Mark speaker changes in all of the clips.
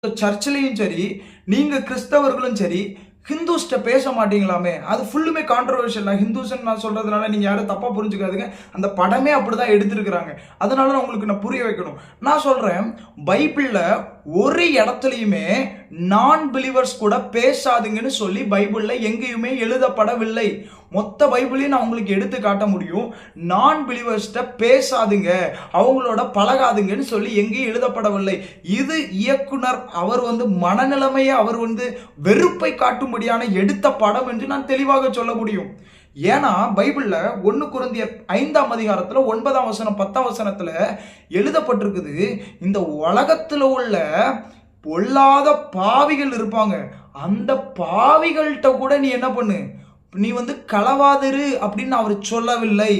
Speaker 1: சர்ச்சிலையும் சரி, நீங்க கிறிஸ்தவர்களும் சரி, ஹிந்துஸ்ட பேச மாட்டீங்களாமே, அது ஃபுல்லுமே கான்ட்ரோவர்ஷியல். ஹிந்துஸ்ன்னு நான் சொல்றதுனால நீங்க யாரும் தப்பா புரிஞ்சுக்காதீங்க. அந்த படமே அப்படிதான் எடுத்திருக்கிறாங்க. அதனால நான் புரிய வைக்கணும். நான் சொல்றேன், பைபிள்ல ஒரு இடத்துலயுமே நான் பிலீவர்ஸ் கூட பேசாதுங்கன்னு சொல்லி பைபிள்ல எங்கேயுமே எழுதப்படவில்லை. மொத்த பைபிளையும் நான் உங்களுக்கு எடுத்து காட்ட முடியும். நான் பிலீவர்ஸ்ட பேசாதுங்க, அவங்களோட பழகாதுங்கன்னு சொல்லி எங்கேயும் எழுதப்படவில்லை. இது இயக்குனர் அவர் மனநிலைமையை அவர் வெறுப்பை காட்டும்படியான எடுத்த படம் என்று நான் தெளிவாக சொல்ல முடியும். ஏன்னா பைபிள்ல 1 கொரிந்தியர் 5ஆம் அதிகாரத்துல 9ஆம் வசனம் 10ஆம் வசனத்துல எழுதப்பட்டிருக்குது, இந்த உலகத்துல உள்ள பொல்லாத பாவிகள் இருப்பாங்க, அந்த பாவிகள்கிட்ட கூட நீ என்ன பண்ணு, நீ களவாதிரு அப்படின்னு அவர் சொல்லவில்லை.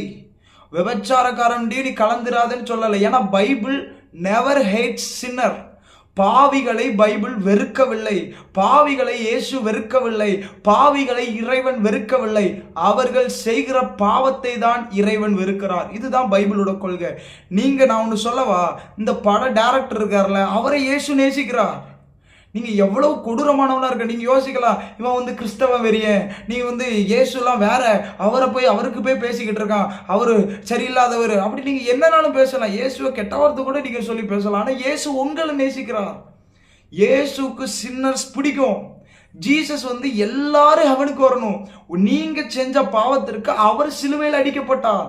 Speaker 1: விபச்சாரக்காரன் நீ கலந்துராதன்னு சொல்லலை. ஏன்னா பைபிள் நெவர் ஹேட்ஸ் சின்னர். பாவிகளை பைபிள் வெறுக்கவில்லை, பாவிகளை இயேசு வெறுக்கவில்லை, பாவிகளை இறைவன் வெறுக்கவில்லை. அவர்கள் செய்கிற பாவத்தை தான் இறைவன் வெறுக்கிறார். இதுதான் பைபிளோட கொள்கை. நான் ஒன்று சொல்லவா, இந்த பட டைரக்டர் இருக்கார்ல, அவரை இயேசு நேசிக்கிறார். நீங்க எவ்வளவு கொடூரமானவனா இருக்க. நீங்க யோசிக்கலாம், இவன் கிறிஸ்தவ வெறியன், நீ இயேசுலாம் வேற, அவருக்கு போய் பேசிக்கிட்டு இருக்கான், அவரு சரியில்லாதவர் அப்படி நீங்க என்னன்னாலும் பேசலாம். இயேசுவை கெட்ட வார்த்தை கூட நீங்க சொல்லி பேசலாம். ஆனா இயேசு உங்களை நேசிக்கிறார். இயேசுக்கு சின்னர்ஸ் பிடிக்கும். ஜீசஸ் எல்லாரும் அவனுக்கு வரணும். நீங்க செஞ்ச பாவத்திற்கு அவர் சிலுவையில் அடிக்கப்பட்டார்.